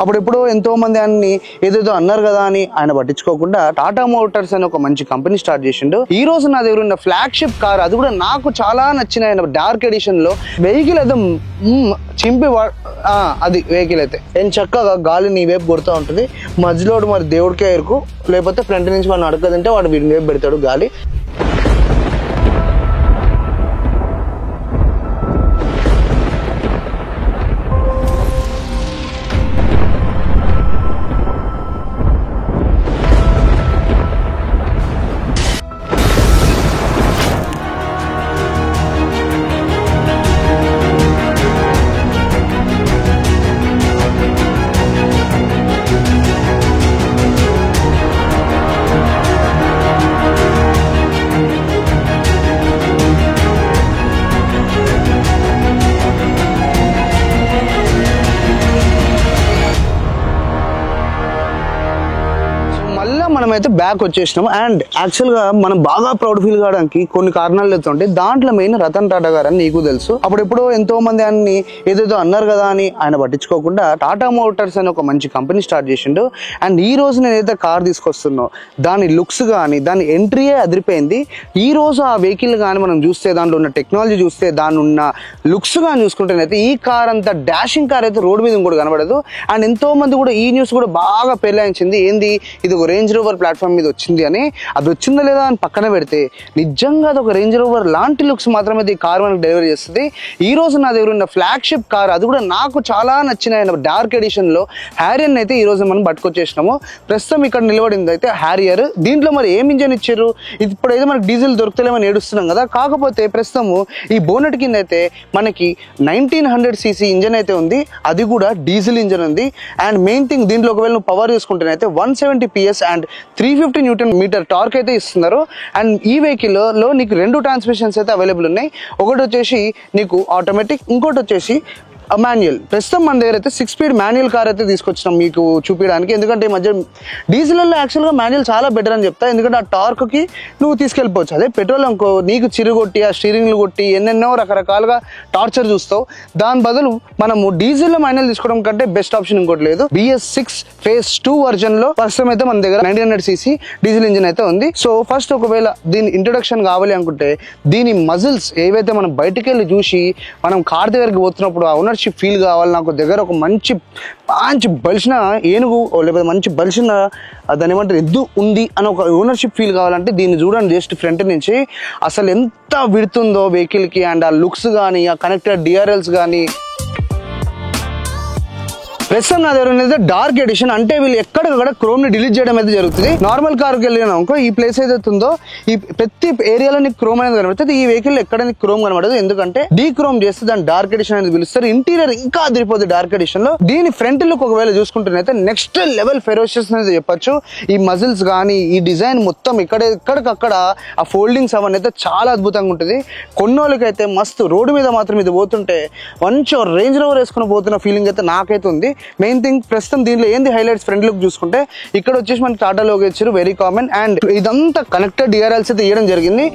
అప్పుడెప్పుడో ఎంతో మంది ఆయన్ని ఏదేదో అన్నారు కదా అని ఆయన పట్టించుకోకుండా టాటా మోటార్స్ అని ఒక మంచి కంపెనీ స్టార్ట్ చేసిండు. ఈ రోజు నా దగ్గర ఉన్న ఫ్లాగ్షిప్ కార్, అది కూడా నాకు చాలా నచ్చిన ఆయన డార్క్ ఎడిషన్ లో వెహికల్ అయితే చింపి అది వెహికల్ అయితే ఏం చక్కగా గాలి నీ వైపు కొడుతూ ఉంటుంది. మధ్యలో మరి దేవుడికే ఎరుకు, లేకపోతే ఫ్రంట్ నుంచి మనం అడగదంటే వాడు వీడి వైపు పెడతాడు గాలి. మనమైతే బ్యాక్ వచ్చేసినాం. అండ్ యాక్చువల్ గా మనం బాగా ప్రౌడ్ ఫీల్ కావడానికి కొన్ని కారణాలు ఉంటాయి. దాంట్లో మెయిన్ రతన్ టాటా గారు అని నీకు తెలుసు. అప్పుడెప్పుడో ఎంతో మంది ఆయన్ని ఏదేదో అన్నారు కదా అని ఆయన పట్టించుకోకుండా టాటా మోటార్స్ అని ఒక మంచి కంపెనీ స్టార్ట్ చేసిండు. అండ్ ఈ రోజు నేనైతే కార్ తీసుకొస్తున్నాను, దాని లుక్స్ కానీ దాని ఎంట్రీయే అదిరిపోయింది. ఈ రోజు ఆ వెహికల్ కానీ మనం చూస్తే, దాంట్లో ఉన్న టెక్నాలజీ చూస్తే, దాని ఉన్న లుక్స్ కానీ చూసుకుంటేనైతే ఈ కార్ అంతా డాషింగ్ కార్ అయితే రోడ్ మీద కూడా కనబడదు. అండ్ ఎంతో మంది కూడా ఈ న్యూస్ కూడా బాగా పెళ్ళాయించింది, ఏంది ఇది ఒక రేంజ్ రోవర్ ప్లాట్ఫామ్ మీద వచ్చింది అని. అది వచ్చిందా లేదా అని పక్కన పెడితే నిజంగా అది ఒక రేంజ్ రోవర్ లాంటి లుక్స్ మాత్రమే ఈ కార్ మనకు డెలివరీ చేస్తుంది. ఈ రోజు నా దగ్గర ఉన్న ఫ్లాగ్షిప్ కార్, అది కూడా నాకు చాలా నచ్చిన డార్క్ ఎడిషన్ లో హ్యారియర్ అయితే ఈ రోజు మనం పట్టుకొచ్చేసినాము. ప్రస్తుతం ఇక్కడ నిలబడింది అయితే హ్యారియర్. దీంట్లో మరి ఏం ఇంజన్ ఇచ్చారు, ఇప్పుడైతే మనకి డీజిల్ దొరుకుతలేమని ఏడుస్తున్నాం కదా. కాకపోతే ప్రస్తుతము ఈ బోనెట్ కింద అయితే మనకి 1900cc ఇంజన్ అయితే ఉంది, అది కూడా డీజిల్ ఇంజన్ ఉంది. అండ్ మెయిన్ థింగ్, దీంట్లో ఒకవేళ నువ్వు పవర్ చూసుకుంటేనైతే 170 PS అండ్ 350 Nm టార్క్ అయితే ఇస్తున్నారు. అండ్ ఈ వెహికల్ లో నీకు 2 ట్రాన్స్మిషన్స్ అయితే అవైలబుల్ ఉన్నాయి. ఒకటి వచ్చేసి నీకు ఆటోమేటిక్, ఇంకోటి వచ్చేసి మాన్యువల్. ప్రస్తుతం మన దగ్గర అయితే 6 స్పీడ్ మాన్యువల్ కార్ అయితే తీసుకొచ్చినాం మీకు చూపించడానికి. ఎందుకంటే ఈ మధ్య డీజిల్లో యాక్చువల్గా మాన్యువల్ చాలా బెటర్ అని చెప్తా, ఎందుకంటే ఆ టార్క్కి నువ్వు తీసుకెళ్ళిపోవచ్చు. అదే పెట్రోల్ అనుకో, నీకు చిరుగొట్టి ఆ స్టీరింగ్లు కొట్టి ఎన్నెన్నో రకరకాలుగా టార్చర్ చూస్తావు. దాని బదులు మనము డీజిల్లో మాన్యువల్ తీసుకోవడం కంటే బెస్ట్ ఆప్షన్ ఇంకోటి లేదు. BS6 Phase 2 వర్జన్ లో ప్రస్తుతం అయితే మన దగ్గర 1900cc డీజిల్ ఇంజిన్ అయితే ఉంది. సో ఫస్ట్ ఒకవేళ దీని ఇంట్రొడక్షన్ కావాలి అనుకుంటే, దీని మజిల్స్ ఏవైతే మనం బయటికి వెళ్ళి చూసి మనం కార్ దగ్గరికి పోతున్నప్పుడు ఆ ఫీల్ కావాలి. నాకు దగ్గర ఒక మంచి బలిసిన ఏనుగు లేకపోతే మంచి బలిసిన దాని ఏమంటారు ఎద్దు ఉంది అని ఒక ఓనర్షిప్ ఫీల్ కావాలంటే దీన్ని చూడండి. జస్ట్ ఫ్రంట్ నుంచి అసలు ఎంత విడుతుందో వెహికల్ కి. అండ్ ఆ లుక్స్ కానీ, ఆ కనెక్టెడ్ DRLs కానీ. ప్రస్తుతం నా దగ్గర ఉన్నది డార్క్ ఎడిషన్. అంటే వీళ్ళు ఎక్కడికక్కడ క్రోమ్ ని డిలీట్ చేయడం అయితే జరుగుతుంది. నార్మల్ కార్కి వెళ్ళినా అనుకో, ఈ ప్లేస్ ఏదైతే ఉందో ఈ ప్రతి ఏరియాలో నీకు క్రోమ్ అనేది కనబడుతుంది. ఈ వెహికల్ ఎక్కడ నీకు క్రోమ్ కనబడదు, ఎందుకంటే డీ క్రోమ్ చేస్తే దాన్ని డార్క్ ఎడిషన్ అనేది పిలుస్తారు. ఇంటీరియర్ ఇంకా అదిరిపోతుంది డార్క్ ఎడిషన్ లో. దీని ఫ్రంట్ లుక్ ఒకవేళ చూసుకుంటున్నైతే నెక్స్ట్ లెవెల్ ఫెరోషియస్ అనేది చెప్పొచ్చు. ఈ మజిల్స్ కానీ, ఈ డిజైన్ మొత్తం ఎక్కడికక్కడ ఆ ఫోల్డింగ్స్ అవన్నీ అయితే చాలా అద్భుతంగా ఉంటుంది. కొన్నోళ్ళకైతే మస్తు రోడ్డు మీద మాత్రం ఇది పోతుంటే మంచి రేంజ్ రోవర్ వేసుకుని పోతున్న ఫీలింగ్ అయితే నాకైతే ఉంది. మెయిన్ థింగ్, ప్రస్తుతం దీంట్లో ఏంది హైలైట్స్ ఫ్రంట్ లుక్ చూసుకుంటే, ఇక్కడ వచ్చేసి మనకి టాటా లోగో ఇచ్చారు, వెరీ కామన్. అండ్ ఇదంతా కనెక్టెడ్ DRLs అయితే ఇవ్వడం జరిగింది.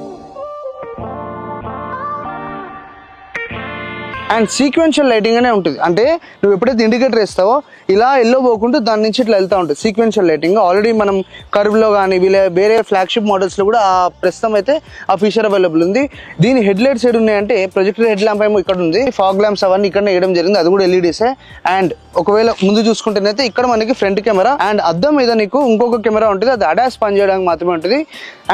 అండ్ సీక్వెన్షియల్ లైటింగ్ అనే ఉంటుంది. అంటే నువ్వు ఎప్పుడైతే ఇండికేటర్ వేస్తావో ఇలా ఎల్లో పోకుంటూ దాని నుంచి ఇట్లా వెళ్తూ ఉంటుంది సీక్వెన్షియల్ లైటింగ్. ఆల్రెడీ మనం కర్వ్లో కానీ వేరే ఫ్లాగ్షిప్ మోడల్స్లో కూడా ప్రస్తుతం అయితే ఆ ఫీచర్ అవైలబుల్ ఉంది. దీని హెడ్ లైట్స్ ఏడు ఉన్నాయంటే ప్రొజెక్టర్ హెడ్ ల్యాంప్ ఏమో ఇక్కడ ఉంది, ఫాగ్ ల్యాంప్స్ అవన్నీ ఇక్కడ వేయడం జరిగింది, అది కూడా LEDసే. అండ్ ఒకవేళ ముందు చూసుకుంటేనైతే ఇక్కడ మనకి ఫ్రంట్ కెమెరా అండ్ అద్దం మీద నీకు ఇంకొక కెమెరా ఉంటుంది, అది అడాస్ పని చేయడానికి మాత్రమే ఉంటుంది.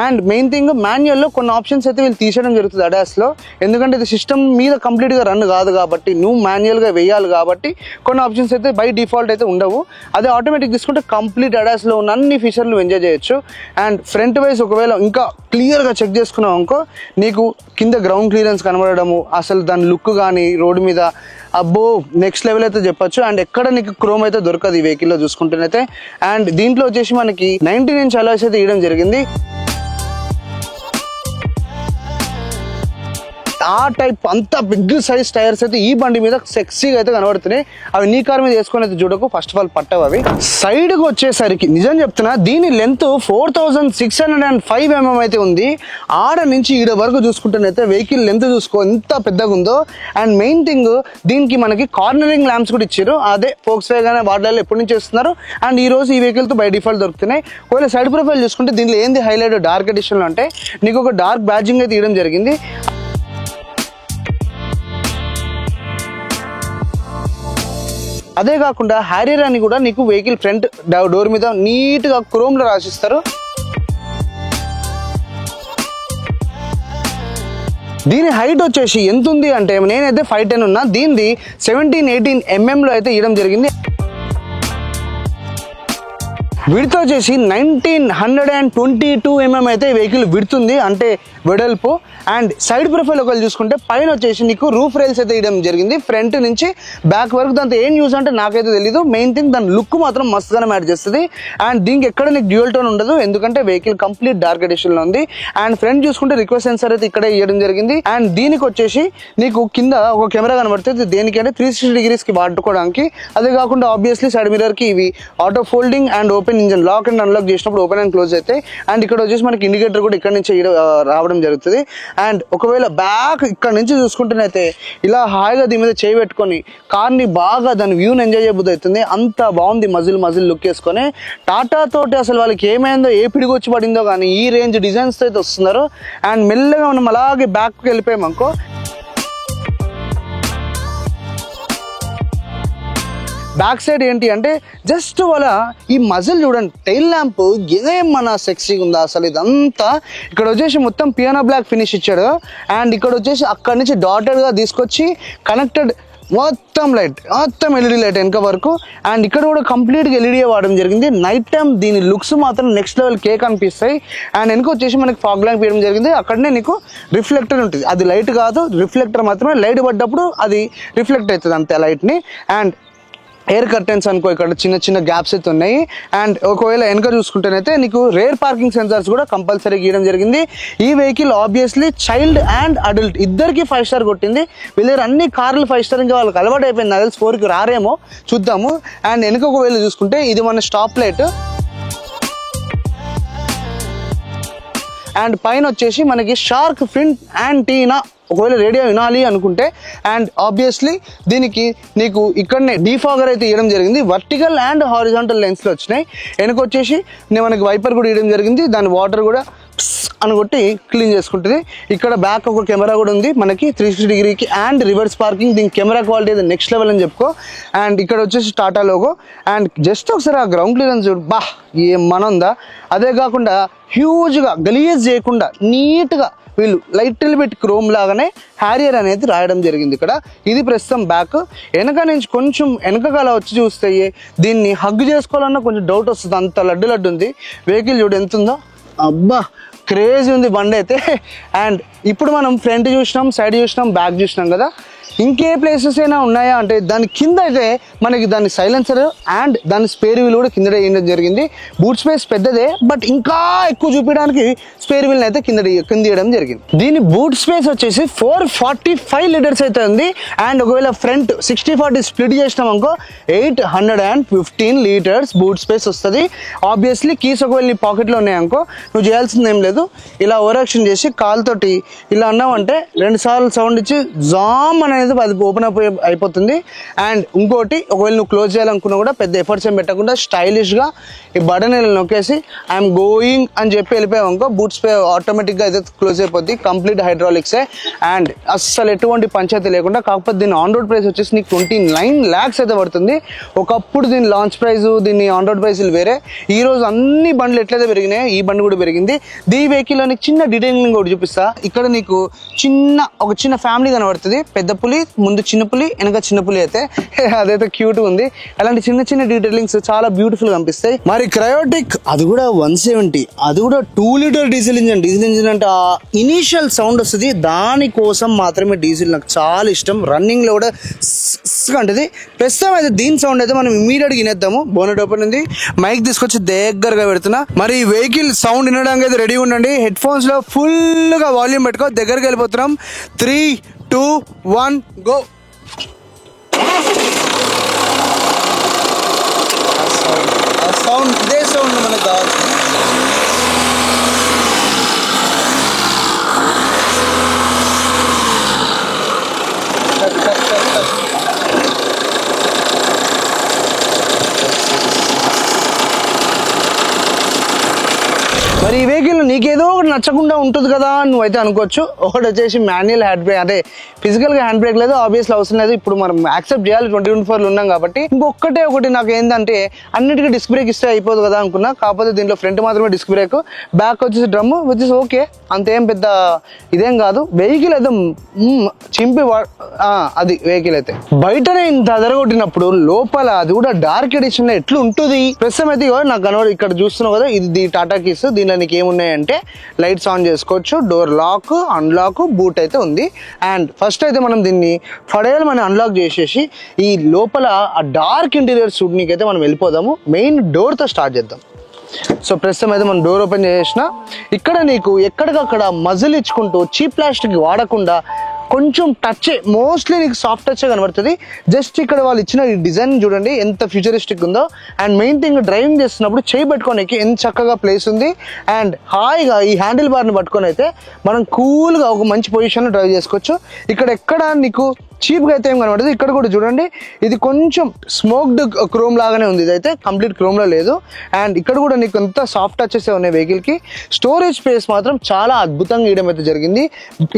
అండ్ మెయిన్ థింగ్, మాన్యువల్లో కొన్ని ఆప్షన్స్ అయితే వీళ్ళు తీసేయడం జరుగుతుంది అడాస్లో, ఎందుకంటే ఇది సిస్టమ్ మీద కంప్లీట్గా రన్ కాదు కాబట్టి, నువ్వు మాన్యువల్గా వేయాలి కాబట్టి కొన్ని ఆప్షన్స్ అయితే బై డిఫాల్ట్ అయితే ఉండవు. అదే ఆటోమేటిక్ తీసుకుంటే కంప్లీట్ అడాస్లో ఉన్న అన్ని ఫీచర్లు ఎంజాయ్ చేయొచ్చు. అండ్ ఫ్రంట్ వైజ్ ఒకవేళ ఇంకా క్లియర్గా చెక్ చేసుకున్నావు అనుకో, నీకు కింద గ్రౌండ్ క్లియరెన్స్ కనబడము, అసలు దాని లుక్ కానీ రోడ్డు మీద అబ్బో నెక్స్ట్ లెవెల్ అయితే చెప్పొచ్చు. అండ్ ఎక్కడ నీకు క్రోమ్ అయితే దొరకదు ఈ వెహికల్లో చూసుకుంటేనైతే. అండ్ దీంట్లో వచ్చేసి మనకి 19 inch అలాయ్స్ అయితే ఇవ్వడం జరిగింది. ఆ టైప్ అంత బిగ్ సైజ్ టైర్స్ అయితే ఈ బండి మీద సెక్సీగా అయితే కనబడుతున్నాయి. అవి నీ కార్ మీద వేసుకొని అయితే చూడకు, ఫస్ట్ ఆఫ్ ఆల్ పట్టవు అవి. సైడ్ కు వచ్చేసరికి నిజం చెప్తున్నా, దీని లెంత్ 4605 mm అయితే ఉంది. ఆడ నుంచి ఈడ వరకు చూసుకుంటేనైతే వెహికల్ లెంత్ చూసుకో ఎంత పెద్దగా ఉందో. అండ్ మెయిన్ థింగ్, దీనికి మనకి కార్నరింగ్ ల్యాంప్స్ కూడా ఇచ్చారు. అదే ఫోక్స్ వ్యాగన్ వాటిలో ఎప్పటి నుంచి చేస్తున్నారు. అండ్ ఈ రోజు ఈ వెహికల్ తో బై డిఫాల్ట్ దొరుకుతున్నాయి. ఒకవేళ సైడ్ ప్రొఫైల్ చూసుకుంటే దీనిలో ఏంది హైలైట్ డార్క్ ఎడిషన్ లో అంటే నీకు ఒక డార్క్ బ్యాడ్జింగ్ అయితే ఇవ్వడం జరిగింది. అదే కాకుండా హ్యారియర్ అని కూడా నీకు వెహికల్ ఫ్రంట్ డోర్ మీద నీట్ గా క్రోమ్ లో రాసిస్తారు. దీని హైట్ వచ్చేసి ఎంత ఉంది అంటే నేనైతే 5'10" ఉన్నా, దీనిది 17-18 mm లో అయితే ఇవ్వడం జరిగింది. విడ్త్ వచ్చేసి 1922 mm అయితే వెహికల్ విడుతుంది, అంటే వెడల్పు. అండ్ సైడ్ ప్రొఫైల్ ఒకవేళ చూసుకుంటే పైన వచ్చేసి నీకు రూఫ్ రైల్స్ అయితే ఇవ్వడం జరిగింది ఫ్రంట్ నుంచి బ్యాక్ వరకు. దాంతో ఏం యూజ్ అంటే నాకైతే తెలీదు. మెయిన్ థింగ్ దాని లుక్ మాత్రం మస్తుగానే మ్యాచ్ చేస్తుంది. అండ్ దీనికి ఎక్కడ నీకు డ్యూయల్ టోన్ ఉండదు, ఎందుకంటే వెహికల్ కంప్లీట్ డార్క్ ఎడిషన్ లో ఉంది. అండ్ ఫ్రంట్ చూసుకుంటే రిక్వెస్ట్ సెన్సర్ అయితే ఇక్కడే ఇవ్వడం జరిగింది. అండ్ దీనికి వచ్చేసి నీకు కింద ఒక కెమెరా కనబడుతుంది, దేనికంటే 360 degrees కి వాడుకోవడానికి. అదే కాకుండా ఆబ్వియస్లీ సైడ్ మిర్రర్ కి ఇవి auto folding and open engine lock and unlock చేసినప్పుడు ఓపెన్ అండ్ క్లోజ్ అయితే. అండ్ ఇక్కడ వచ్చేసి మనకి ఇండికేటర్ కూడా ఇక్కడ నుంచి రావడం జరుగుతుంది. అండ్ ఒకవేళ బ్యాక్ ఇక్కడ నుంచి చూసుకుంటేనైతే ఇలా హాయిగా దీని మీద చేయి పెట్టుకొని కార్ని బాగా దాని వ్యూని ఎంజాయ్ చేయబుద్ధి అవుతుంది. అంత బాగుంది మజిల్ లుక్ వేసుకొని. టాటా తోటి అసలు వాళ్ళకి ఏమైందో, ఏ పిడికి వచ్చి పడిందో కానీ ఈ రేంజ్ డిజైన్స్ అయితే వస్తున్నారు. అండ్ మెల్లగా మనం అలాగే బ్యాక్కి వెళ్ళిపోయామనుకో, బ్యాక్ సైడ్ ఏంటి అంటే జస్ట్ వాళ్ళ ఈ మజిల్ చూడండి, టైల్ ల్యాంప్ ఏమన్నా సెక్సీగా ఉందా అసలు. ఇదంతా ఇక్కడ వచ్చేసి మొత్తం పియానో బ్లాక్ ఫినిష్ ఇచ్చాడు. అండ్ ఇక్కడ వచ్చేసి అక్కడ నుంచి డాటెడ్ గా తీసుకొచ్చి కనెక్టెడ్ మొత్తం లైట్, మొత్తం ఎల్ఈడి లైట్ వెనక వరకు. అండ్ ఇక్కడ కూడా కంప్లీట్గా ఎల్ఈడి వాడడం జరిగింది. నైట్ టైం దీని లుక్స్ మాత్రం నెక్స్ట్ లెవెల్ కేక్ అనిపిస్తాయి. అండ్ వెనక వచ్చేసి మనకి ఫాగ్ ల్యాంప్ వేయడం జరిగింది. అక్కడనే నీకు రిఫ్లెక్టర్ ఉంటుంది, అది లైట్ కాదు రిఫ్లెక్టర్ మాత్రమే. లైట్ పడ్డప్పుడు అది రిఫ్లెక్ట్ అవుతుంది అంతే లైట్ని. అండ్ ఎయిర్ కర్టెన్స్ అనుకో, ఇక్కడ చిన్న చిన్న గ్యాప్స్ అయితే ఉన్నాయి. అండ్ ఒకవేళ వెనక చూసుకుంటేనైతే నీకు రేర్ పార్కింగ్ సెన్సార్స్ కూడా కంపల్సరీ గీయడం జరిగింది. ఈ vehicle obviously child and adult ఇద్దరికి 5 స్టార్ కొట్టింది. వీళ్ళ అన్ని కార్లు 5 స్టార్, ఇంకా వాళ్ళకి అలవాటు అయిపోయింది. నాకు తెలిసి 4కి రారేమో, చూద్దాము. అండ్ వెనక ఒకవేళ చూసుకుంటే ఇది మన స్టాప్ లైట్. అండ్ పైన వచ్చేసి మనకి షార్క్ ఫ్రంట్ యాంటీనా, ఒకవేళ రేడియో వినాలి అనుకుంటే. అండ్ ఆబ్వియస్లీ దీనికి నీకు ఇక్కడనే డీఫాగర్ అయితే ఇవ్వడం జరిగింది. వర్టికల్ అండ్ హారిజాంటల్ లెన్స్ లో వచ్చినాయి. వెనక వచ్చేసి మనకి వైపర్ కూడా ఇవ్వడం జరిగింది, దాని వాటర్ కూడా అని కొట్టి క్లీన్ చేసుకుంటుంది. ఇక్కడ బ్యాక్ ఒక కెమెరా కూడా ఉంది మనకి 360 degrees అండ్ రివర్స్ పార్కింగ్. దీని కెమెరా క్వాలిటీ అయితే నెక్స్ట్ లెవెల్ అని చెప్పుకో. అండ్ ఇక్కడ వచ్చేసి టాటా లోగో. అండ్ జస్ట్ ఒకసారి ఆ గ్రౌండ్ క్లియరెన్స్ చూడు, బా ఏం మన ఉందా. అదే కాకుండా హ్యూజ్గా గలీజ్ చేయకుండా నీట్గా వీళ్ళు లైట్ బిట్ క్రోమ్ లాగానే హ్యారియర్ అనేది రాయడం జరిగింది ఇక్కడ. ఇది ప్రస్తుతం బ్యాక్. వెనక నుంచి కొంచెం వెనకకాల వచ్చి చూస్తే దీన్ని హగ్ చేసుకోవాలన్నా కొంచెం డౌట్ వస్తుంది, అంత లడ్డు ఉంది. వెహికల్ చూడు ఎంత ఉందో, అబ్బా క్రేజీ ఉంది బండి అయితే. అండ్ ఇప్పుడు మనం ఫ్రంట్ చూసినాం, సైడ్ చూసినాం, బ్యాక్ చూసినాం కదా. ఇంకే ప్లేసెస్ అయినా ఉన్నాయా అంటే దాని కింద అయితే మనకి దాని సైలెన్సర్ అండ్ దాని స్పేర్ వీల్ కూడా కింద వేయడం జరిగింది. బూట్ స్పేస్ పెద్దదే, బట్ ఇంకా ఎక్కువ చూపించడానికి స్పేర్ వీల్ అయితే కింద వేయడం జరిగింది. దీని బూట్ స్పేస్ వచ్చేసి 445 లీటర్స్ అయితే ఉంది. అండ్ ఒకవేళ ఫ్రంట్ 60-40 స్ప్లిట్ చేసినాం అనుకో 815 లీటర్స్ బూట్ స్పేస్ వస్తుంది. ఆబ్వియస్లీ కీస్ ఒకవేళ నీ పాకెట్లో ఉన్నాయనుకో నువ్వు చేయాల్సింది ఏం లేదు, ఇలా ఓవర్ యాక్షన్ చేసి కాలుతోటి ఇలా అన్నావంటే 2 సార్లు సౌండ్ ఇచ్చి జామ్ అనేది అది ఓపెన్ అయిపోతుంది. అండ్ ఇంకోటి ఒకవేళ నువ్వు క్లోజ్ చేయాలనుకున్నా కూడా పెద్ద ఎఫర్ట్స్ ఏం పెట్టకుండా స్టైలిష్ గా ఈ బటన్ నొక్కేసి ఐఎమ్ గోయింగ్ అని చెప్పి వెళ్ళిపోయావు అనుకో బూట్ స్పే ఆటోమేటిక్ గా అయితే క్లోజ్ అయిపోద్ది. కంప్లీట్ హైడ్రాలిక్సే. అండ్ అస్సలు ఎటువంటి పంచాయతీ లేకుండా. కాకపోతే దీని ఆన్ రోడ్ ప్రైస్ వచ్చేసి నీకు 29 lakhs అయితే పడుతుంది. ఒకప్పుడు దీని లాంచ్ ప్రైస్, దీని ఆన్ రోడ్ ప్రైస్ వేరే. ఈ రోజు అన్ని బండ్లు ఎట్లయితే పెరిగినాయో ఈ బండి కూడా పెరిగింది. దీ వెహికల్ లో నీకు చిన్న డీటెయిలింగ్ కూడా చూపిస్తా. ఇక్కడ నీకు ఒక చిన్న ఫ్యామిలీ కనబడుతుంది, పెద్ద పులి పులి, ముందు చిన్న పులి, వెనక చిన్న పులి అయితే అదైతే క్యూట్ ఉంది. అలాంటి చిన్న చిన్న డీటెయిలింగ్స్ చాలా బ్యూటిఫుల్ గా అనిపిస్తాయి. మరి క్రయోటిక్ అది కూడా 170, అది కూడా 2 లీటర్ డీజిల్ ఇంజిన్ అంటే ఆ ఇనీషియల్ సౌండ్ వస్తుంది, దానికోసం మాత్రమే డీజిల్ నాకు చాలా ఇష్టం. రన్నింగ్ లో కూడా అంటది. ప్రస్తుతం అయితే దీని సౌండ్ అయితే మనం ఇమీడియట్ గా వినేద్దాము. బోనెట్ ఓపెన్ ఉంది, మైక్ తీసుకొచ్చి దగ్గరగా పెడుతున్నా. మరి ఈ వెహికల్ సౌండ్ వినడానికి అయితే రెడీ ఉండండి. హెడ్ ఫోన్స్ లో ఫుల్ గా వాల్యూమ్ పెట్టుకో, దగ్గరికి వెళ్ళిపోతున్నాం. 3, 2, 1 గో. సౌండ్ ఇదే సౌండ్ మనకు కావాలి. మరి ఈ వెహికల్ నీకేదో ఒకటి నచ్చకుండా ఉంటుంది కదా నువ్వైతే అనుకోవచ్చు. ఒకటి వచ్చేసి మాన్యువల్ హ్యాండ్ బ్రేక్, అంటే ఫిజికల్ గా హ్యాండ్ బ్రేక్ లేదు, ఆబ్వియస్లీ అవసరం లేదు. ఇప్పుడు మనం యాక్సెప్ట్ చేయాలి 2024 ఉన్నాం కాబట్టి. ఇంకొకటే ఒకటి నాకు ఏంటంటే అన్నిటికీ డిస్క్ బ్రేక్ ఇస్తే అయిపోదు కదా అనుకున్నా. కాకపోతే దీంట్లో ఫ్రంట్ మాత్రమే డిస్క్ బ్రేక్, బ్యాక్ వచ్చేసి డ్రమ్, విచ్ ఇస్ ఓకే, అంతేం పెద్ద ఇదేం కాదు. వెహికల్ అయితే చింపి అది వెహికల్ అయితే బయటనే ఇంత అదరగొట్టినప్పుడు లోపల అది కూడా డార్క్ ఎడిషన్ లో ఎట్లు ఉంటుంది. ప్రస్తుతం అయితే నాకు కనబడి ఇక్కడ చూస్తున్నావు కదా, ఇది టాటా కీస్. దీనిలో నీకు ఏమున్నాయంటే లైట్స్ ఆన్ చేసుకోవచ్చు, డోర్ లాక్, అన్లాక్, బూట్ అయితే ఉంది. అండ్ ఫస్ట్ అయితే మనం దీన్ని ఫడేలు మనం అన్లాక్ చేసేసి ఈ లోపల ఆ డార్క్ ఇంటీరియర్ చూడనీకి అయితే మనం వెళ్ళిపోదాము. మెయిన్ డోర్ తో స్టార్ట్ చేద్దాం. సో ప్రస్తుతం అయితే మనం డోర్ ఓపెన్ చేసిన ఇక్కడ నీకు ఎక్కడికక్కడ మజిల్ ఇచ్చుకుంటూ చీప్ ప్లాస్టిక్ వాడకుండా కొంచెం టచ్, మోస్ట్లీ నీకు సాఫ్ట్ టచ్ కనబడుతుంది. జస్ట్ ఇక్కడ వాళ్ళు ఇచ్చిన ఈ డిజైన్ చూడండి ఎంత ఫ్యూచరిస్టిక్ ఉందో. అండ్ మెయిన్ థింగ్ డ్రైవింగ్ చేస్తున్నప్పుడు చేయి పట్టుకోనికి ఎంత చక్కగా ప్లేస్ ఉంది. అండ్ హాయిగా ఈ హ్యాండిల్ బార్ని పట్టుకొని అయితే మనం కూల్గా ఒక మంచి పొజిషన్లో డ్రైవ్ చేసుకోవచ్చు. ఇక్కడ ఎక్కడ నీకు చీప్గా అయితే ఏం కనబడుతుంది. ఇక్కడ కూడా చూడండి, ఇది కొంచెం స్మోక్డ్ క్రోమ్ లాగానే ఉంది, ఇదైతే కంప్లీట్ క్రోమ్లో లేదు. అండ్ ఇక్కడ కూడా నీకు ఎంత సాఫ్ట్ టచెస్ ఉన్నాయి వెహికల్కి. స్టోరేజ్ స్పేస్ మాత్రం చాలా అద్భుతంగా ఇవ్వడం అయితే జరిగింది.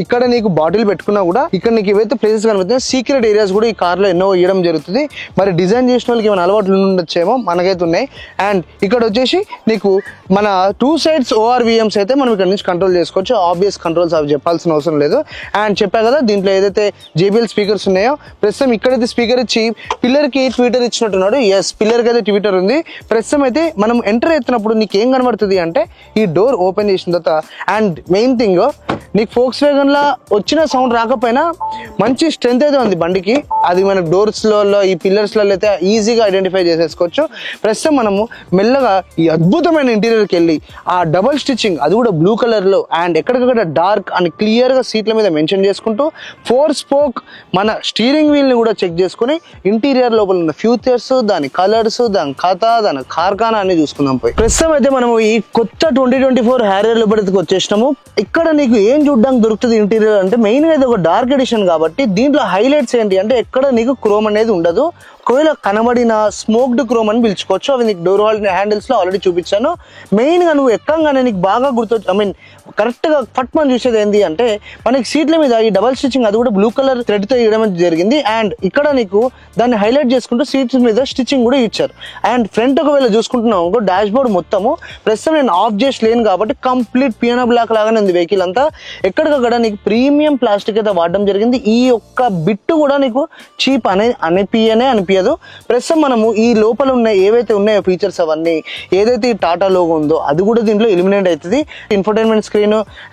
ఇక్కడ నీకు బాటిల్ పెట్టుకున్నా కూడా ఇక్కడ నీకు ఏవైతే ప్లేసెస్ కనబడుతున్నాయి, సీక్రెట్ ఏరియాస్ కూడా ఈ కార్లో ఎన్నో ఇవ్వడం జరుగుతుంది. మరి డిజైన్ చేసిన వాళ్ళకి ఏమైనా అలవాట్లు ఉండొచ్చేమో, మనకైతే ఉన్నాయి. అండ్ ఇక్కడ వచ్చేసి నీకు మన 2 sides ORVMs అయితే మనం ఇక్కడ నుంచి కంట్రోల్ చేసుకోవచ్చు. ఆబ్వియస్ కంట్రోల్స్ అవి చెప్పాల్సిన అవసరం లేదు. అండ్ చెప్పా కదా దీంట్లో ఏదైతే JBL స్పీకర్స్ ఉన్నాయో, ప్రస్తుతం ఇక్కడైతే స్పీకర్ ఇచ్చి పిల్లర్ కి ట్విట్టర్ ఇచ్చినట్టున్నాడు. ఎస్, పిల్లర్ కి అయితే ట్విట్టర్ ఉంది. ప్రస్తుతం అయితే మనం ఎంటర్ అవుతున్నప్పుడు నీకు ఏం కనబడుతుంది అంటే ఈ డోర్ ఓపెన్ చేసిన తర్వాత, అండ్ మెయిన్ థింగ్ నీకు ఫోక్స్ వ్యాగన్ లా వచ్చిన సౌండ్ రాకపోయినా మంచి స్ట్రెంత్ అయితే ఉంది బండికి. అది మన డోర్స్ లో ఈ పిల్లర్స్ లలో అయితే ఈజీగా ఐడెంటిఫై చేసేసుకోవచ్చు. ప్రస్తుతం మనము మెల్లగా ఈ అద్భుతమైన ఇంటీరియర్కి వెళ్ళి ఆ డబల్ స్టిచ్చింగ్, అది కూడా బ్లూ కలర్ లో, అండ్ ఎక్కడికక్కడ డార్క్ అని క్లియర్ గా సీట్ల మీద మెన్షన్ చేసుకుంటూ 4 spoke మన స్టీరింగ్ వీల్ ని కూడా చెక్ చేసుకుని ఇంటీరియర్ లోపల ఉన్న ఫ్యూచర్స్, దాని కలర్స్, దాని కథ, దాని కార్ఖానా అన్ని చూసుకుందాం పోయి. ప్రస్తుతం అయితే మనము ఈ కొత్త 2024 హ్యారియర్ లిబర్టీకి వచ్చేసినాము. ఇక్కడ నీకు ఏం చూడడానికి దొరుకుతుంది ఇంటీరియర్ అంటే, మెయిన్ గా ఇది ఒక డార్క్ ఎడిషన్ కాబట్టి దీంట్లో హైలైట్స్ ఏంటి అంటే ఎక్కడ నీకు క్రోమ్ అనేది ఉండదు. ఒకవేళ కనబడిన స్మోక్డ్ క్రోమ్ అని పిలుచుకోవచ్చు. అవి నీకు డోర్ హ్యాండిల్స్ లో ఆల్రెడీ చూపించాను. మెయిన్ గా నువ్వు ఎక్కంగానే నీకు బాగా కరెక్ట్ గా ఫట్ మనం చూసేది ఏంటి అంటే మనకి సీట్ల మీద ఈ డబల్ స్టిచ్చింగ్, అది కూడా బ్లూ కలర్ థ్రెడ్ తో ఇవ్వడం జరిగింది. అండ్ ఇక్కడ నీకు దాన్ని హైలైట్ చేసుకుంటూ సీట్స్ మీద స్టిచ్చింగ్ కూడా ఇచ్చారు. అండ్ ఫ్రంట్ ఒకవేళ చూసుకుంటున్నావు డాష్ బోర్డ్ మొత్తము ప్రస్తుతం నేను ఆఫ్ చేసి లేను కాబట్టి కంప్లీట్ పియానో బ్లాక్ లాగానే ఉంది వెహికల్ అంతా. ఎక్కడికక్కడ నీకు ప్రీమియం ప్లాస్టిక్ అయితే వాడడం జరిగింది. ఈ ఒక్క బిట్టు కూడా నీకు చీప్ అనిపించదు. ప్రస్తుతం మనము ఈ లోపల ఉన్న ఏవైతే ఉన్నాయో ఫీచర్స్ అవన్నీ, ఏదైతే ఈ టాటా లోగో ఉందో అది కూడా దీంట్లో ఎలిమినేట్ అవుతుంది. Infotainment screen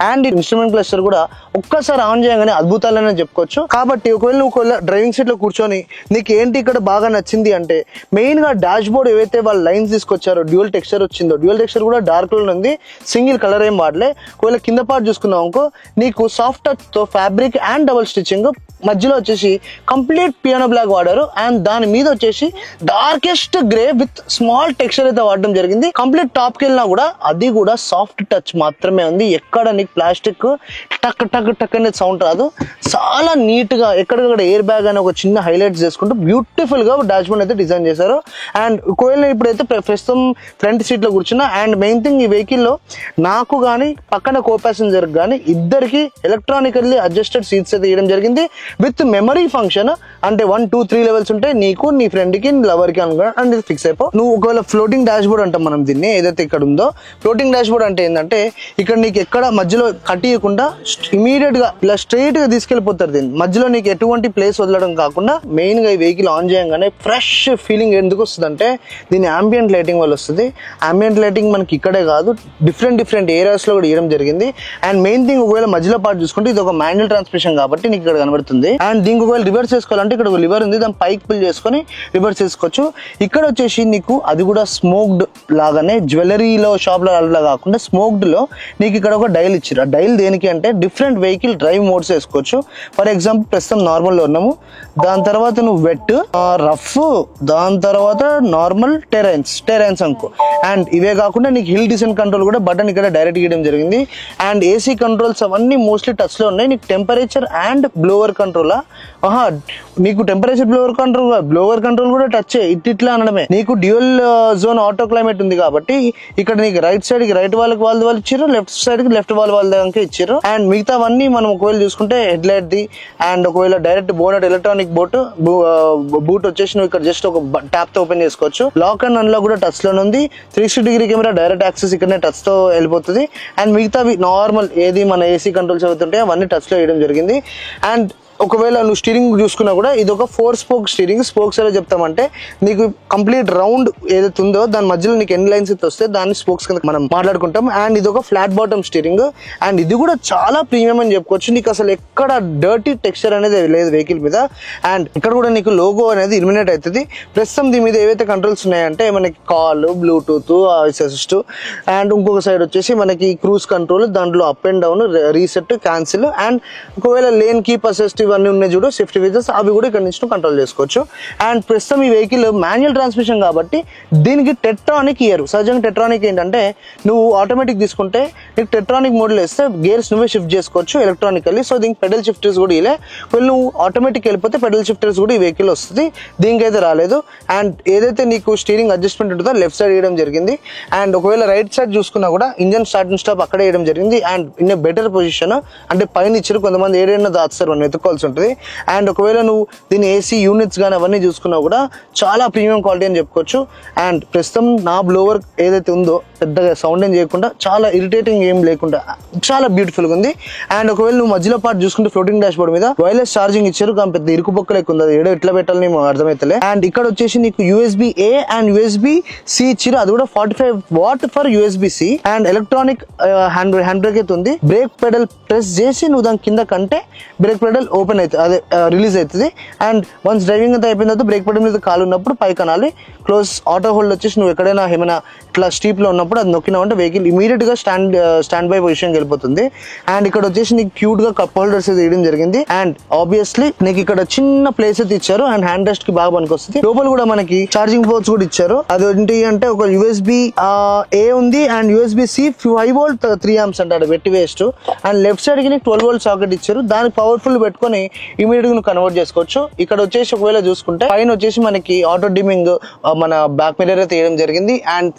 and instrument cluster కూడా ఒక్కసారి ఆన్ చేయగానే అద్భుతాలనే చెప్పుకోవచ్చు. కాబట్టి ఒకవేళ నువ్వు డ్రైవింగ్ సీట్ లో కూర్చొని నీకు ఏంటి ఇక్కడ బాగా నచ్చింది అంటే, మెయిన్ గా డాష్ బోర్డ్ ఏవైతే వాళ్ళు లైన్స్ తీసుకొచ్చారో, డ్యూయల్ టెక్స్చర్ వచ్చిందో, డ్యూయల్ టెక్స్చర్ కూడా డార్క్ లో ఉంది, సింగిల్ కలర్ ఏం వాడలే. ఒకవేళ కింద పార్ట్ చూసుకున్నావు అనుకో, నీకు సాఫ్ట్ టచ్ తో ఫ్యాబ్రిక్ అండ్ డబుల్ స్టిచ్చింగ్, మధ్యలో వచ్చేసి కంప్లీట్ పియానో బ్లాక్ వాడారు. అండ్ దాని మీద వచ్చేసి darkest grey with small texture అయితే వాడడం జరిగింది. కంప్లీట్ టాప్ కి వెళ్ళినా కూడా అది కూడా సాఫ్ట్ టచ్ మాత్రమే ఉంది. ఎక్కడ నీకు ప్లాస్టిక్ టక్ టక్ టక్ అనేది సౌండ్ రాదు. చాలా నీట్ గా ఎక్కడికక్కడ ఎయిర్ బ్యాగ్ అని ఒక చిన్న హైలైట్స్ చేసుకుంటూ బ్యూటిఫుల్ గా డాష్ బోర్డ్ అయితే డిజైన్ చేశారు. అండ్ ఒకవేళ ఇప్పుడైతే ప్రస్తుతం ఫ్రంట్ సీట్ లో కూర్చున్నా. అండ్ మెయిన్ థింగ్ ఈ వెహికల్ లో నాకు గానీ పక్కన కో ప్యాసింజర్ గానీ ఇద్దరికి ఎలక్ట్రానికల్లీ అడ్జస్టెడ్ సీట్స్ అయితే ఇవ్వడం జరిగింది విత్ మెమరీ ఫంక్షన్. అంటే 1, 2, 3 లెవెల్స్ ఉంటాయి. నీకు నీకు, నీ ఫ్రెండ్ కి, లవర్ కి అనుకో అండ్ ఫిక్స్ అయిపో. నువ్వు ఒకవేళ ఫ్లోటింగ్ డాష్ బోర్డ్ అంటాం మనం దీన్ని, ఏదైతే ఇక్కడ ఉందో ఫ్లోటింగ్ డాష్ బోర్డ్ అంటే ఏంటంటే ఇక్కడ నీకు ఎక్కడ మధ్యలో కట్టియకుండా ఇమీడియట్ గా ఇలా స్ట్రైట్ గా తీసుకెళ్లిపోతారు. దీన్ని మధ్యలో నీకు ఎటువంటి ప్లేస్ వదలడం కాకుండా మెయిన్ గా ఈ వెహికల్ ఆన్ చేయగానే ఫ్రెష్ ఫీలింగ్ ఎందుకు వస్తుంది అంటే దీని ambient లైటింగ్ వల్ల వస్తుంది. ambient లైటింగ్ మనకి ఇక్కడే కాదు, డిఫరెంట్ ఏరియాస్ లో కూడా ఇవ్వడం జరిగింది. అండ్ మెయిన్ థింగ్ ఒకవేళ మధ్యలో పార్ట్ చూసుకుంటే ఇది ఒక మాన్యువల్ ట్రాన్స్మిషన్ కాబట్టి నీకు ఇక్కడ కనబడుతుంది. అండ్ దీనికి ఒకవేళ రివర్స్ చేసుకోవాలంటే ఇక్కడ ఒక లివర్ ఉంది, దాన్ని పైకి పుల్ చేసుకొని రివర్స్ చేసుకోవచ్చు. ఇక్కడ వచ్చేసి నీకు అది కూడా స్మోక్డ్ లాగానే జ్యువెలరీలో షాప్ లో అలా కాకుండా స్మోక్డ్ లో నీకు ఇక్కడ ఒక డైల్ ఇచ్చారు. ఆ డైల్ దేనికి అంటే డిఫరెంట్ వెహికల్ డ్రైవ్ మోడ్స్ వేసుకోవచ్చు. ఫర్ ఎగ్జాంపుల్ ప్రస్తుతం నార్మల్ లో ఉన్నాము, దాని తర్వాత నువ్వు వెట్, రఫ్, దాని తర్వాత నార్మల్, టెరైన్స్ అనుకో. అండ్ ఇవే కాకుండా నీకు హిల్ డిసెంట్ కంట్రోల్ కూడా బటన్ ఇక్కడ డైరెక్ట్ ఇవ్వడం జరిగింది. అండ్ ఏసీ కంట్రోల్స్ అవన్నీ మోస్ట్లీ టచ్ లో ఉన్నాయి. నీకు టెంపరేచర్ అండ్ బ్లోవర్ కంట్రోల్, నీకు టెంపరేచర్ బ్లోవర్ కంట్రోల్ కూడా టచ్ ఇట్లా అనడమే. నీకు డ్యూయల్ జోన్ ఆటో క్లైమేట్ ఉంది కాబట్టి ఇక్కడ నీకు రైట్ సైడ్ కి రైట్ వాళ్ళకి వాళ్ళు ఇచ్చారు, లెఫ్ట్ సైడ్ కి లెఫ్ట్ వాళ్ళ దానికి ఇచ్చారు. అండ్ మిగతావన్నీ మనం ఒకవేళ చూసుకుంటే హెడ్ లైట్ ది అండ్ ఒకవేళ డైరెక్ట్ బోనట్ ఎలక్ట్రానిక్ బూట్ వచ్చేసి నువ్వు ఇక్కడ జస్ట్ ఒక ట్యాప్ తో ఓపెన్ చేసుకోవచ్చు. లాక్ అండ్ అన్లాక్ కూడా టచ్ లోనే ఉంది. 360 డిగ్రీ కెమెరా డైరెక్ట్ యాక్సెస్ ఇక్కడనే టచ్ తో వెళ్ళిపోతుంది. అండ్ మిగతావి నార్మల్ ఏది మన ఏసీ కంట్రోల్స్ అవుతుంటే అవన్నీ టచ్ లో వేయడం జరిగింది. అండ్ ఒకవేళ నువ్వు స్టీరింగ్ చూసుకున్నా కూడా ఇది ఒక 4 స్పోక్ స్టీరింగ్. స్పోక్స్ ఎలా చెప్తామంటే నీకు కంప్లీట్ రౌండ్ ఏదైతే ఉందో దాని మధ్యలో నీకు ఎన్ని లైన్స్ అయితే వస్తే దాన్ని స్పోక్స్ కింద మనం మాట్లాడుకుంటాం. అండ్ ఇది ఒక ఫ్లాట్ బాటమ్ స్టీరింగ్. అండ్ ఇది కూడా చాలా ప్రీమియం అని చెప్పుకోవచ్చు. నీకు అసలు ఎక్కడ డర్టీ టెక్స్చర్ అనేది లేదు వెహికల్ మీద. అండ్ ఇక్కడ కూడా నీకు లోగో అనేది ఇల్యూమినేట్ అవుతుంది. ప్రస్తుతం దీని మీద ఏవైతే కంట్రోల్స్ ఉన్నాయంటే మనకి call, Bluetooth, voice assist, and ఇంకొక సైడ్ వచ్చేసి మనకి క్రూజ్ కంట్రోల్, దాంట్లో up and down, reset, cancel, and ఒకవేళ లేన్ కీప్ అసిస్ట్ ఇవన్నీ ఉన్నాయి చూడు సేఫ్టీ ఫీచర్స్, అవి కూడా ఇక్కడ నుంచి కంట్రోల్ చేసుకోవచ్చు. అండ్ ప్రస్తుతం ఈ వెహికల్ మాన్యువల్ ట్రాన్స్మిషన్ కాబట్టి దీనికి టెట్రానిక్ ఇయర్. సహజంగా టెట్రానిక్ ఏంటంటే నువ్వు ఆటోమేటిక్ తీసుకుంటే నీకు టెట్రానిక్ మోడల్ వేస్తే గేర్స్ నువ్వే షిఫ్ట్ చేసుకోవచ్చు ఎలక్ట్రానికల్లీ. సో దీనికి పెడల్ షిఫ్టర్స్ కూడా ఇలా నువ్వు ఆటోమేటిక్ వెళ్ళిపోతే పెడల్ షిఫ్టర్స్ కూడా ఈ వెహికల్ వస్తుంది. దీనికైతే రాలేదు. అండ్ ఏదైతే నీకు స్టీరింగ్ అడ్జస్ట్మెంట్ ఉంటుందో లెఫ్ట్ సైడ్ వేయడం జరిగింది. అండ్ ఒకవేళ రైట్ సైడ్ చూసుకున్నా కూడా ఇంజన్ స్టార్ట్ అండ్ స్టాప్ అక్కడే వేయడం జరిగింది. అండ్ ఇన్ బెటర్ పొజిషన్ అంటే పైన ఇచ్చారు, కొంతమంది ఏడైనా దాస్తారు మనం ఎత్తుకోవాల్సి ఉంటుంది. అండ్ ఒకవేళ నువ్వు దీని ఏసీ యూనిట్స్ కానీ అవన్నీ చూసుకున్నా కూడా చాలా ప్రీమియం క్వాలిటీ అని చెప్పుకోవచ్చు. అండ్ ప్రస్తుతం నా బ్లోవర్ ఏదైతే ఉందో పెద్దగా సౌండ్ ఏం చేయకుండా చాలా ఇరిటేటింగ్ ఏం లేకుండా చాలా బ్యూటిఫుల్ గా ఉంది. అండ్ ఒకవేళ నువ్వు మధ్యలో పార్ట్ చూసుకుంటే ఫ్లోటింగ్ డాష్ బోర్డ్ మీద వైర్లెస్ ఛార్జింగ్ ఇచ్చారు, కానీ పెద్ద ఇరుకు పక్కల ఎక్కువ ఉంది, ఏడో ఎట్లా పెట్టాలని అర్థమైతలే. అండ్ ఇక్కడ వచ్చేసి నీకు USB-A అండ్ USB-C ఇచ్చారు, అది కూడా 45 what for USB-C. And electronic hand brake అయితే ఉంది. బ్రేక్ పెడల్ ప్రెస్ చేసి నువ్వు దాని కింద కంటే బ్రేక్ పెడల్ ఓపెన్ అవుతుంది, అదే రిలీజ్ అవుతుంది. అండ్ వన్స్ డ్రైవింగ్ అంతా అయిపోయిన తర్వాత బ్రేక్ పెడల్ మీద కాలు ఉన్నప్పుడు పై కనాలి. క్లోజ్ ఆటో హోల్డ్ వచ్చేసి నువ్వు ఎక్కడైనా ఏమైనా ఇట్లా స్టీప్ లో ఉన్నప్పుడు అది నొక్కినావు అంటే వెహికల్ ఇమీడియట్ గా స్టాండ్ బై పొజిషన్ వెళ్ళిపోతుంది. అండ్ ఇక్కడ వచ్చేసి నీకు క్యూట్ గా కప్ హోల్డర్స్ అయితే వేయడం జరిగింది. అండ్ ఆబ్వియస్లీ నీకు ఇక్కడ చిన్న ప్లేస్ అయితే ఇచ్చారు. అండ్ హ్యాండ్ రెస్ట్ కి బాగా పనికొస్తుంది. లోపల కూడా మనకి ఛార్జింగ్ పోర్ట్స్ కూడా ఇచ్చారు. అది ఏంటి అంటే ఒక USB-A ఉంది అండ్ USB-C 5 వోల్ట్ 3 amps అంటాడు వెట్టి వేస్ట్. అండ్ లెఫ్ట్ సైడ్ కి నీకు 12 వోల్ట్ సాకెట్ ఇచ్చారు, దానికి పవర్ఫుల్ పెట్టుకొని ఇమీడియట్ గా నువ్వు కన్వర్ట్ చేసుకోవచ్చు. ఇక్కడ వచ్చేసి ఒకవేళ చూసుకుంటే పైన వచ్చేసి మనకి ఆటో డిమింగ్ మన బ్యాక్ మిర్రర్ అయితే వేయడం జరిగింది. అండ్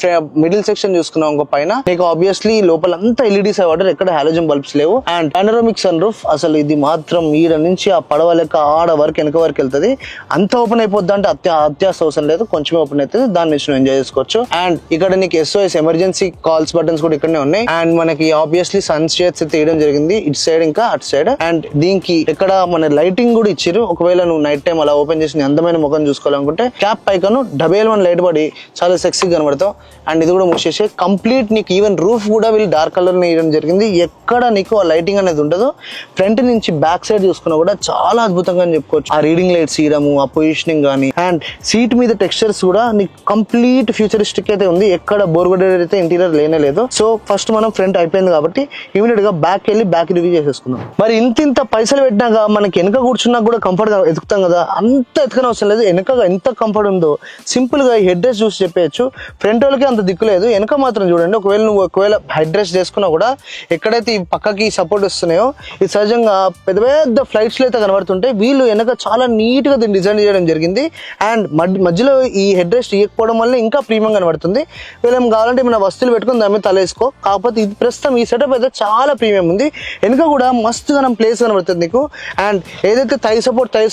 మిడిల్ సెక్షన్ చూసుకున్నాం ఇంకో పైన నీకు ఆబ్వియస్లీ లోపల అంతా ఎల్ఈడీస్ వాటర్, ఎక్కడ హాలోజన్ బల్బ్స్ లేవు. అండ్ పానోరామిక్ సన్ రూఫ్, అసలు ఇది మాత్రం ఈడ నుంచి ఆ పడవ లెక్క ఆడ వరకు వెనక వరకు వెళ్తుంది. అంత ఓపెన్ అయిపోద్ది అంటే అత్యాస అవసరం లేదు, కొంచెమే ఓపెన్ అవుతుంది, దాని నుంచి నువ్వు ఎంజాయ్ చేసుకోవచ్చు. అండ్ ఇక్కడ నీకు SOS ఎమర్జెన్సీ కాల్స్ బటన్స్ కూడా ఇక్కడనే ఉన్నాయి. అండ్ మనకి ఆబ్వియస్లీ సన్ షేడ్స్ అయితే వేయడం జరిగింది ఇటు సైడ్ ఇంకా అటు సైడ్. అండ్ దీనికి ఇక్కడ మన లైటింగ్ కూడా ఇచ్చారు. ఒకవేళ నువ్వు నైట్ టైం అలా ఓపెన్ చేసి అందమైన ముఖం చూసుకోవాలనుకుంటే క్యాప్ పైకను డబేల్ లైట్ పడి చాలా సెక్సీగా కనబడతావు. అండ్ ఇది కూడా మూసేసి కంప్లీట్ నీకు ఈవెన్ రూఫ్ కూడా వీళ్ళు డార్క్ కలర్ వేయడం జరిగింది. ఎక్కడ నీకు ఆ లైటింగ్ అనేది ఉండదు. ఫ్రంట్ నుంచి బ్యాక్ సైడ్ చూసుకున్నా కూడా చాలా అద్భుతంగా చెప్పుకోవచ్చు. ఆ రీడింగ్ లైట్స్ ఇయడము, ఆ పొజిషనింగ్ కానీ, అండ్ సీట్ మీద టెక్స్చర్స్ కూడా నీకు కంప్లీట్ ఫ్యూచరిస్టిక్ అయితే ఉంది. ఎక్కడ బోర్గొడేది అయితే ఇంటీరియర్ లేనే లేదు. సో ఫస్ట్ మనం ఫ్రంట్ అయిపోయింది కాబట్టి ఇమీడియట్ గా బ్యాక్ వెళ్ళి బ్యాక్ రివ్యూ చేసేసుకుందాం. మరి ఇంత పైసలు పెట్టినాక మనకి వెనక కూర్చున్నా కూడా కంఫర్ట్ గా ఎదుగుతాం కదా, అంత ఎత్తుకనే అవసరం లేదు. వెనక ఎంత కంఫర్ట్ ఉందో సింపుల్ గా హెడ్ రెస్ట్ చూసి చెప్పేయచ్చు. ఫ్రంట్ వాళ్ళకి అంత దిక్కు లేదు, వెనక మాత్రం చూడండి. ఒకవేళ హెడ్ రెస్ట్ చేసుకున్నా కూడా ఎక్కడైతే ఈ పక్కకి సపోర్ట్ వస్తున్నాయో ఇది సహజంగా పెద్ద పెద్ద ఫ్లైట్స్ లో అయితే కనబడుతుంటే వీళ్ళు వెనక చాలా నీట్ గా దీన్ని డిజైన్ చేయడం జరిగింది. అండ్ మధ్యలో ఈ హెడ్ రెస్ట్ ఇవ్వకపోవడం వల్ల ఇంకా ప్రీమియం కనబడుతుంది. వీళ్ళేం కావాలంటే మన వస్తువులు పెట్టుకుని దాని మీద తలేసుకో. కాకపోతే ఇది ప్రస్తుతం ఈ సెటప్ అయితే చాలా ప్రీమియం ఉంది. వెనక కూడా మస్తుగా ప్లేస్ కనబడుతుంది నీకు. అండ్ ఏదైతే థై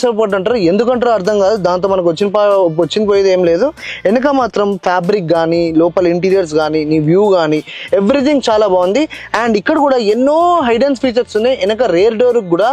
సపోర్ట్ అంటారో ఎందుకంటారో అర్థం కాదు, దాంతో మనకు వచ్చిన పోయేది ఏం లేదు. వెనక మాత్రం ఫ్యాబ్రిక్ కానీ లోపల ఇంటీరియర్స్ కానీ నీ వ్యూ కానీ ఎవ్రీథింగ్ చాలా బాగుంది. అండ్ ఇక్కడ కూడా ఎన్నో హైడెన్స్ ఫీచర్స్ ఉన్నాయి. వెనక రేర్ డోర్ కూడా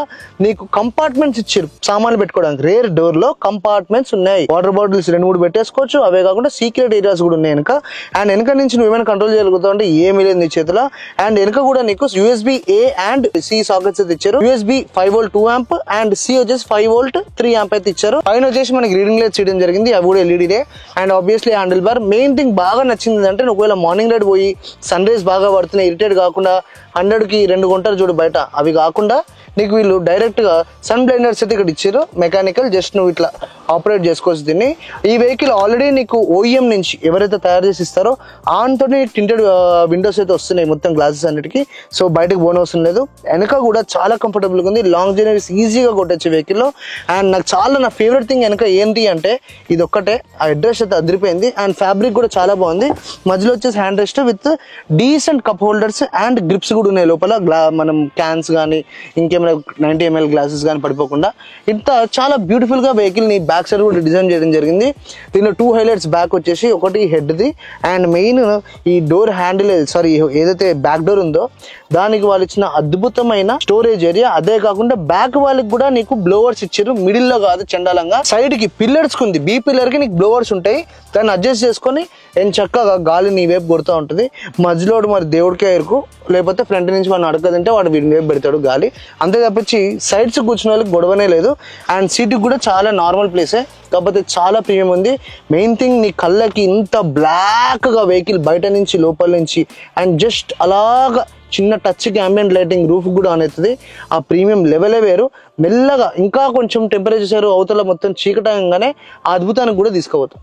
నీకు కంపార్ట్మెంట్స్ ఇచ్చారు సామాన్లు పెట్టుకోవడానికి. రేర్ డోర్ లో కంపార్ట్మెంట్స్ ఉన్నాయి, వాటర్ బాటిల్స్ 2-3 పెట్టేసుకోవచ్చు. అవే కాకుండా సీక్రెట్ ఏరియాస్ కూడా ఉన్నాయి వెనక. అండ్ వెనక నుంచి నువ్వు ఏమైనా కంట్రోల్ చేయగలుగుతావు అంటే ఏమీ లేదు నీ చేతిలో. అండ్ వెనక కూడా నీకు USB A and C sockets అయితే ఇచ్చారు. USB 5V 2 amp and C వచ్చేసి 5V 3 amp అయితే ఇచ్చారు. పైన వచ్చేసి మనకి రీడింగ్ లైట్స్ చేయడం జరిగింది, అవి కూడా LED. And obviously handle bar. Main thing బాగా నచ్చింది అంటే ఒకవేళ మార్నింగ్ రైడ్ పోయి సన్ రైజ్ బాగా పడుతున్నాయి, ఇరిటేట్ కాకుండా 100కి 2 కొంటారు చూడు బయట, అవి కాకుండా నీకు వీళ్ళు డైరెక్ట్ గా సన్ బ్లైండర్స్ అయితే ఇక్కడ ఇచ్చారు మెకానికల్. జస్ట్ నువ్వు ఇట్లా ఆపరేట్ చేసుకోవచ్చు దీన్ని. ఈ వెహికల్ ఆల్రెడీ నీకు OEM నుంచి ఎవరైతే తయారు చేసి ఇస్తారో ఆన్తోనే టింటెడ్ విండోస్ అయితే వస్తున్నాయి మొత్తం గ్లాసెస్ అన్నిటికీ. సో బయటకు పోనవసరం లేదు. వెనక కూడా చాలా కంఫర్టబుల్గా ఉంది, లాంగ్ జర్నీస్ ఈజీగా కొట్టచ్చు వెహికల్లో. అండ్ నాకు నా ఫేవరెట్ థింగ్ వెనక ఏంటి అంటే ఇది ఒక్కటే, ఆ అడ్రస్ అయితే అదిరిపోయింది. అండ్ ఫ్యాబ్రిక్ కూడా చాలా బాగుంది. మధ్యలో వచ్చేసి hand rest with decent cup holders and grips కూడా ఉన్నాయి లోపల. మనం క్యాన్స్ కానీ ఇంకేమైనా 90 ml గ్లాసెస్ కానీ పడిపోకుండా ఇంత చాలా బ్యూటిఫుల్ గా వెహికల్ ని బ్యాక్ సైడ్ కూడా డిజైన్ చేయడం జరిగింది. దీనిలో 2 హైలైట్స్ బ్యాక్ వచ్చేసి, ఒకటి హెడ్ ది అండ్ మెయిన్ ఈ డోర్ హ్యాండిల్ ఏదైతే బ్యాక్ డోర్ ఉందో దానికి వాళ్ళు ఇచ్చిన అద్భుతమైన స్టోరేజ్ ఏరియా. అదే కాకుండా బ్యాక్ వాళ్ళకి కూడా నీకు బ్లోవర్స్ ఇచ్చారు, మిడిల్ లో కాదు చండాలంగా. సైడ్ కి పిల్లర్స్ కుంది, B పిల్లర్ కి నీకు బ్లోవర్స్ ఉంటాయి, దాన్ని అడ్జస్ట్ చేసుకొని చక్కగా గాలి నీ వైపు కొడుతూ ఉంటుంది. మధ్యలో మరి దేవుడికే ఎరుకు, లేకపోతే ఫ్రంట్ నుంచి మనం అడగదంటే వాడు వీడి వైపు పెడతాడు గాలి. అంతే తప్పించి సైడ్స్ కూర్చున్న వాళ్ళకి గొడవనే లేదు. అండ్ సీట్ కూడా చాలా నార్మల్ ప్లేసే, కాకపోతే చాలా ప్రీమియం ఉంది. మెయిన్ థింగ్ నీ కళ్ళకి ఇంత బ్లాక్ గా వెహికల్ బయట నుంచి లోపల నుంచి అండ్ జస్ట్ అలాగా చిన్న టచ్కి అంబియంట్ లైటింగ్ రూఫ్ కూడా ఆన్ అవుతుంది. ఆ ప్రీమియం లెవెలే వేరు. మెల్లగా ఇంకా కొంచెం టెంపరేచర్ అవతల మొత్తం చీకటంగానే ఆ అద్భుతానికి కూడా తీసుకోవద్దు.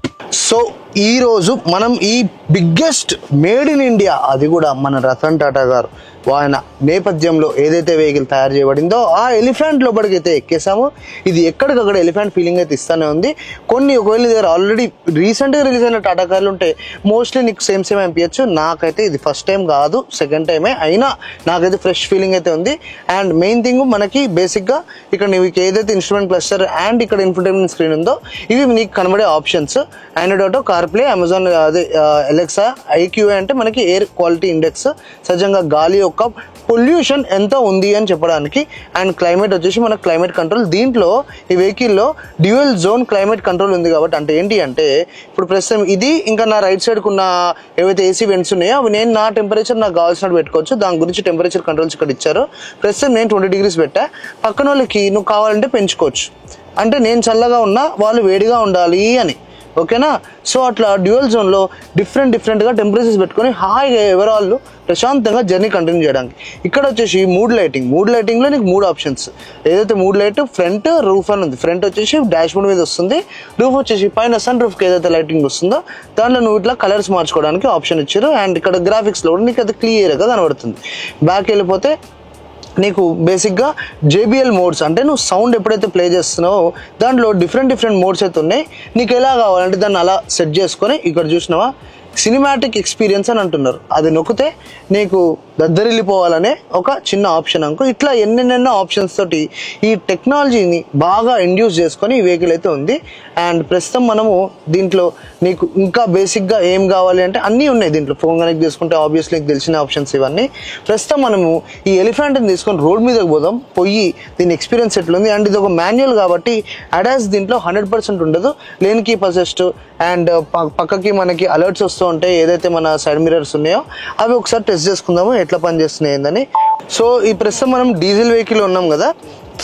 సో ఈ రోజు మనం ఈ బిగ్గెస్ట్ మేడ్ ఇన్ ఇండియా, అది కూడా మన రతన్ టాటా గారు ఆయన నేపథ్యంలో ఏదైతే వెహికల్ తయారు చేయబడిందో ఆ ఎలిఫెంట్ లోపలికి అయితే ఎక్కేసాము. ఇది ఎక్కడికక్కడ ఎలిఫెంట్ ఫీలింగ్ అయితే ఇస్తానే ఉంది. కొన్ని ఒకవేళ దగ్గర ఆల్రెడీ రీసెంట్ గా రిలీజ్ అయిన టాటా కార్లు ఉంటే మోస్ట్లీ నీకు సేమ్ అనిపించచ్చు. నాకైతే ఇది ఫస్ట్ టైం కాదు, సెకండ్ టైమే, అయినా నాకైతే ఫ్రెష్ ఫీలింగ్ అయితే ఉంది. అండ్ మెయిన్ థింగ్ మనకి బేసిక్ గా ఇక్కడ నీకు ఏదైతే ఇన్స్ట్రుమెంట్ క్లస్టర్ అండ్ ఇక్కడ ఇన్ఫోటైన్మెంట్ స్క్రీన్ ఉందో ఇవి నీకు కనబడే options. Android auto, CarPlay, Amazon అదే అలెక్సా, IQA అంటే మనకి ఎయిర్ క్వాలిటీ ఇండెక్స్, సహజంగా గాలి యొక్క పొల్యూషన్ ఎంత ఉంది అని చెప్పడానికి. అండ్ క్లైమేట్ వచ్చేసి మన క్లైమేట్ కంట్రోల్. దీంట్లో ఈ వెహికల్లో డ్యూయల్ జోన్ క్లైమేట్ కంట్రోల్ ఉంది కాబట్టి అంటే ఏంటి అంటే ఇప్పుడు ప్రస్తుతం ఇది ఇంకా నా రైట్ సైడ్ కున్న ఏవైతే AC వెంట్స్ ఉన్నాయో అవి నేను నా టెంపరేచర్ నాకు కావాల్సినట్టు పెట్టుకోవచ్చు. దాని గురించి టెంపరేచర్ కంట్రోల్స్ ఇక్కడ ఇచ్చారు. ప్రస్తుతం నేను 20 degrees పెట్టా, పక్కన వాళ్ళకి నువ్వు కావాలంటే పెంచుకోవచ్చు. అంటే నేను చల్లగా ఉన్నా వాళ్ళు వేడిగా ఉండాలి అని, ఓకేనా. సో అట్లా డ్యూయల్ జోన్ లో డిఫరెంట్ గా టెంపరేచర్స్ పెట్టుకొని హాయిగా ఎవరాళ్ళు ప్రశాంతంగా జర్నీ కంటిన్యూ చేయడానికి. ఇక్కడ వచ్చేసి మూడ్ లైటింగ్ లో నీకు 3 ఆప్షన్స్. ఏదైతే మూడ్ లైట్ ఫ్రంట్ రూఫ్ అని ఉంది, ఫ్రంట్ వచ్చేసి డాష్ బోర్డ్ మీద వస్తుంది, రూఫ్ వచ్చేసి పైన సన్ రూఫ్ కి ఏదైతే లైటింగ్ వస్తుందో దాంట్లో నువ్వు ఇట్లా కలర్స్ మార్చుకోవడానికి ఆప్షన్ ఇచ్చారు. అండ్ ఇక్కడ గ్రాఫిక్స్ లో కూడా నీకు అది క్లియర్ గా కనబడుతుంది. బ్యాక్ వెళ్ళిపోతే నీకు బేసిక్గా JBL మోడ్స్, అంటే నువ్వు సౌండ్ ఎప్పుడైతే ప్లే చేస్తున్నావో దాంట్లో డిఫరెంట్ మోడ్స్ అయితే ఉన్నాయి. నీకు ఎలా కావాలంటే దాన్ని అలా సెట్ చేసుకొని ఇక్కడ చూసినావా సినిమాటిక్ ఎక్స్పీరియన్స్ అని అంటున్నారు, అది నొక్కితే నీకు దద్దరిల్లిపోవాలనే ఒక చిన్న ఆప్షన్ అనుకో. ఇట్లా ఎన్నెన్నెన్నో ఆప్షన్స్ తోటి ఈ టెక్నాలజీని బాగా ఇండ్యూస్ చేసుకొని ఈ వెహికల్ అయితే ఉంది. అండ్ ప్రస్తుతం మనము దీంట్లో నీకు ఇంకా బేసిక్గా ఏం కావాలి అంటే అన్నీ ఉన్నాయి దీంట్లో. ఫోన్ కనెక్ట్ చేసుకుంటే ఆబ్వియస్లీ నీకు తెలిసిన ఆప్షన్స్ ఇవన్నీ. ప్రస్తుతం మనము ఈ ఎలిఫెంట్ని తీసుకొని రోడ్ మీదకి పోదాం, పోయి దీని ఎక్స్పీరియన్స్ ఎట్లుంది. అండ్ ఇది ఒక మాన్యువల్ కాబట్టి అడాస్ దీంట్లో 100% ఉండదు. లేన్ కీప్ అసిస్ట్ అండ్ పక్కకి మనకి అలర్ట్స్ వస్తూ ఉంటాయి, ఏదైతే మన సైడ్ మిరర్స్ ఉన్నాయో అవి ఒకసారి టెస్ట్ చేసుకుందాము ఎట్లా పనిచేస్తున్నాయి ఏందని. సో ఈ ప్రస్తుతం మనం డీజిల్ వెహికల్ ఉన్నాం కదా,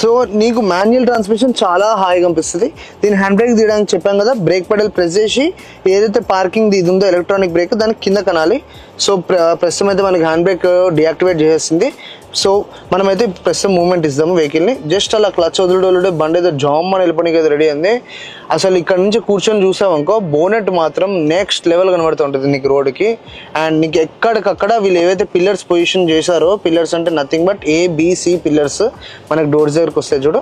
సో నీకు మాన్యువల్ ట్రాన్స్మిషన్ చాలా హాయిగా అనిపిస్తుంది. దీని హ్యాండ్ బ్రేక్ తీయడానికి చెప్పాం కదా, బ్రేక్ పెడల్ ప్రెస్ చేసి ఏదైతే పార్కింగ్ ఇది ఉందో ఎలక్ట్రానిక్ బ్రేక్ దానికి కింద కనాలి. సో ప్రస్తుతం అయితే మనకి హ్యాండ్ బ్రేక్ డియాక్టివేట్ చేసేసింది. సో మనమైతే ప్రస్తుతం మూవ్మెంట్ ఇద్దాము వెహికల్ని. జస్ట్ అలా క్లచ్ వదులుడే బండి ఏదో జామ్ అని వెళ్ళిపోయి అయితే రెడీ అయింది. అసలు ఇక్కడ నుంచి కూర్చొని చూసామనుకో బోనెట్ మాత్రం నెక్స్ట్ లెవెల్ కనబడుతూ ఉంటుంది నీకు రోడ్డుకి. అండ్ నీకు ఎక్కడికక్కడ వీళ్ళు ఏవైతే పిల్లర్స్ పొజిషన్ చేశారో, పిల్లర్స్ అంటే నథింగ్ బట్ ABC పిల్లర్స్ మనకి డోర్స్ దగ్గరకు వస్తాయి చూడు.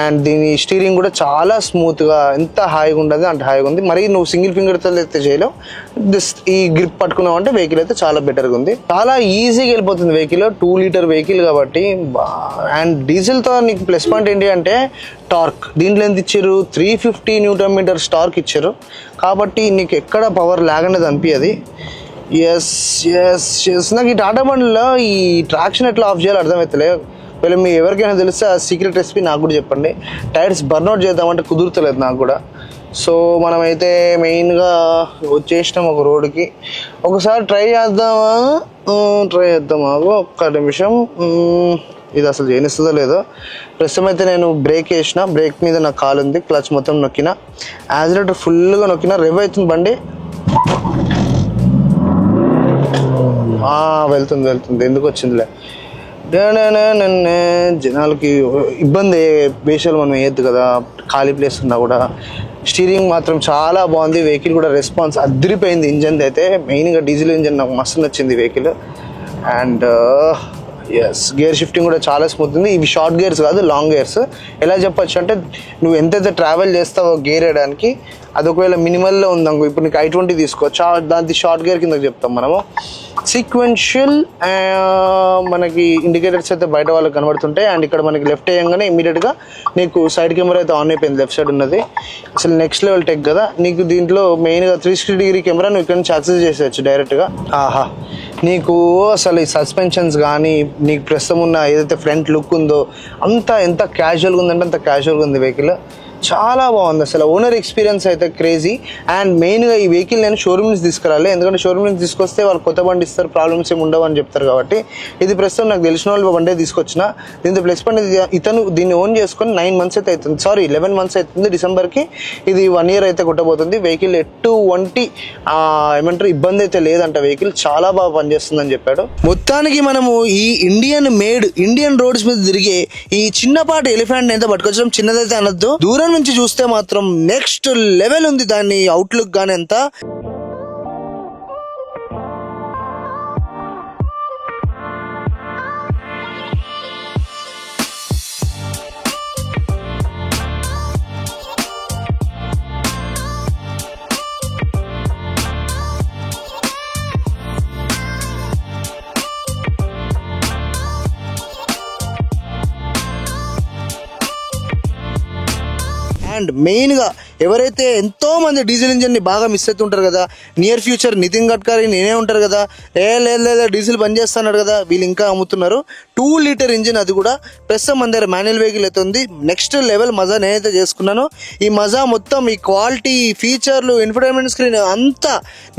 అండ్ దీని స్టీరింగ్ కూడా చాలా స్మూత్గా ఎంత హాయిగా ఉండదు అంత హాయిగా ఉంది. మరి నువ్వు సింగిల్ ఫింగర్తో అయితే చేయలేవు, ఈ గ్రిప్ పట్టుకున్నావు అంటే వెహికల్ అయితే చాలా బెటర్గా ఉంది. చాలా ఈజీగా వెళ్ళిపోతుంది వెహికల్, 2 లీటర్ వెహికల్ కాబట్టి. అండ్ డీజిల్తో నీకు ప్లస్ పాయింట్ ఏంటి అంటే టార్క్. దీంట్లో ఎంత ఇచ్చారు, 350 Nm టార్క్ ఇచ్చారు కాబట్టి నీకు ఎక్కడ పవర్ లాగ్ అనేది అనిపించదు. ఎస్ ఎస్ ఎస్ నాకు ఈ టాటా బండ్లో ఈ ట్రాక్షన్ ఎట్లా ఆఫ్ చేయాలో అర్థమవుతలే. వీళ్ళు మీ ఎవరికైనా తెలిస్తే ఆ సీక్రెట్ రెసిపీ నాకు కూడా చెప్పండి. టైర్స్ బర్న్అవుట్ చేద్దామంటే కుదురుతలేదు నాకు కూడా. సో మనమైతే మెయిన్గా వచ్చేసినాం ఒక రోడ్డుకి, ఒకసారి ట్రై చేద్దామా ఒక్క నిమిషం. ఇది అసలు చేయనిస్తుందో లేదో. ప్రస్తుతం అయితే నేను బ్రేక్ వేసిన, బ్రేక్ మీద నాకు కాలు ఉంది, క్లచ్ మొత్తం నొక్కిన, యాక్సిలేటర్ ఫుల్గా నొక్కిన, రెవ్ అవుతుంది బండి. వెళ్తుంది ఎందుకు వచ్చిందిలే. జనాలకి ఇబ్బంది వేషాలు మనం వేయద్దు కదా, ఖాళీ ప్లేస్ ఉన్నా కూడా. స్టీరింగ్ మాత్రం చాలా బాగుంది, వెహికల్ కూడా రెస్పాన్స్ అదిరిపోయింది. ఇంజన్ అయితే మెయిన్గా డీజిల్ ఇంజన్ నాకు మస్తు నచ్చింది vehicle. And yes gear shifting కూడా చాలా స్మూత్ ఉంది. ఇవి షార్ట్ గేర్స్ కాదు, లాంగ్ గేర్స్. ఎలా చెప్పచ్చు అంటే నువ్వు ఎంతైతే ట్రావెల్ చేస్తావో గేర్ వేయడానికి, అది ఒకవేళ మినిమల్లో ఉందనుకో, ఇప్పుడు నీకు I20 తీసుకోవచ్చు, దాని షార్ట్ గేర్ కింద చెప్తాం మనము. సీక్వెన్షియల్ మనకి ఇండికేటర్స్ అయితే బయట వాళ్ళకి కనబడుతుంటాయి. అండ్ ఇక్కడ మనకి లెఫ్ట్ వేయంగానే ఇమీడియట్గా నీకు సైడ్ కెమెరా అయితే ఆన్ అయిపోయింది, లెఫ్ట్ సైడ్ ఉన్నది. అసలు నెక్స్ట్ లెవెల్ టెక్ కదా. నీకు దీంట్లో మెయిన్గా 360 కెమెరా నువ్వు ఇక్కడ నుంచి యాక్సెస్ చేసేయచ్చు డైరెక్ట్గా. నీకు అసలు ఈ సస్పెన్షన్స్ కానీ నీకు ప్రస్తుతం ఉన్న ఏదైతే ఫ్రంట్ లుక్ ఉందో అంతా ఎంత క్యాజువల్గా ఉందంటే అంత క్యాజువల్గా ఉంది వెహికల్. చాలా బాగుంది అసలు. ఓనర్ ఎక్స్పీరియన్స్ అయితే క్రేజీ. అండ్ మెయిన్గా ఈ వెహికల్ నేను షోరూమ్ నుంచి తీసుకురాలి, ఎందుకంటే షోరూమ్ నుంచి తీసుకొస్తే వాళ్ళు కొత్త బండి ఇస్తారు, ప్రాబ్లమ్స్ ఏమి ఉండవు అని చెప్తారు కాబట్టి. ఇది ప్రస్తుతం నాకు తెలిసిన వాళ్ళు బండే తీసుకొచ్చిన. దీంతో ప్లస్ బండి ఇతను దీన్ని ఓన్ చేసుకొని 9 months అయితే అవుతుంది, 11 months అవుతుంది. డిసెంబర్కి ఇది 1 year అయితే కొట్టబోతుంది. వెహికల్ ఎటువంటి ఏమంటారు ఇబ్బంది అయితే లేదంట, వెహికల్ చాలా బాగా పనిచేస్తుందని చెప్పాడు. మొత్తానికి మనము ఈ ఇండియన్ రోడ్స్ మీద తిరిగే ఈ చిన్నపాటి ఎలిఫెంట్ అయితే పట్టుకొచ్చడం, చిన్నదైతే అనొద్దు. దూరం నుంచి చూస్తే మాత్రం నెక్స్ట్ లెవెల్ ఉంది దాని అవుట్లుక్ గానీ అంతా. అండ్ మెయిన్గా ఎవరైతే ఎంతో మంది డీజిల్ ఇంజన్ని బాగా మిస్ అవుతుంటారు కదా, నియర్ ఫ్యూచర్ నితిన్ గడ్కరీ నేనే ఉంటారు కదా, లేదా డీజిల్ బంద్ చేస్తున్నాడు కదా, వీళ్ళు ఇంకా అమ్ముతున్నారు 2 లీటర్ ఇంజిన్. అది కూడా ప్రస్తుతం మన దగ్గర మాన్యువల్ వెహికల్ అయితే ఉంది. నెక్స్ట్ లెవెల్ మజా నేనైతే చేసుకున్నాను. ఈ మజా మొత్తం ఈ క్వాలిటీ, ఫీచర్లు, ఇన్ఫర్టైన్మెంట్ స్క్రీన్ అంతా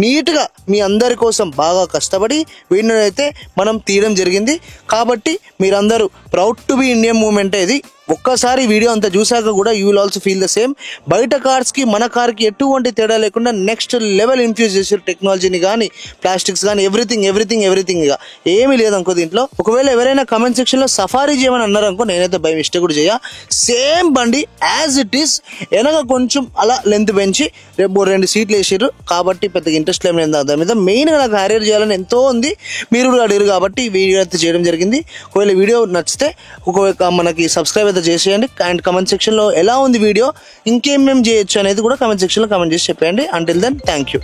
నీట్గా మీ అందరి కోసం బాగా కష్టపడి వీడిని అయితే మనం తీయడం జరిగింది. కాబట్టి మీరందరూ proud to be Indian movement. ఇది ఒక్కసారి వీడియో అంతా చూసాక కూడా you will also feel the same. బయట కార్స్కి మన కార్కి ఎటువంటి తేడా లేకుండా నెక్స్ట్ లెవెల్ ఇన్ఫ్యూజ్ చేసారు టెక్నాలజీని కానీ, ప్లాస్టిక్స్ కానీ, ఎవ్రీథింగ్ ఇక ఏమీ లేదనుకో దీంట్లో. ఒకవేళ ఎవరైనా కమెంట్ సెక్షన్లో సఫారీ చేయమని అన్నారనుకో, నేనైతే బై మిస్టేక్ కూడా చేయ. సేమ్ బండి యాజ్ ఇట్ ఈస్, వెనక కొంచెం అలా లెంత్ పెంచి రేపు 2 సీట్లు వేసారు కాబట్టి పెద్దగా ఇంట్రెస్ట్ ఏం లేదు దాని మీద. మెయిన్గా నాకు హ్యారియర్ చేయాలని ఎంతో ఉంది, మీరు కూడా అడిగారు కాబట్టి వీడియో అయితే చేయడం జరిగింది. ఒకవేళ వీడియో నచ్చితే మనకి సబ్స్క్రైబ్ చేసేయండి. అండ్ కమెంట్ సెక్షన్ లో ఎలా ఉంది వీడియో, ఇంకేమేం చేయొచ్చు అనేది కూడా కమెంట్ సెక్షన్ లో కమెంట్ చేసి చెప్పండి. Until then thank you.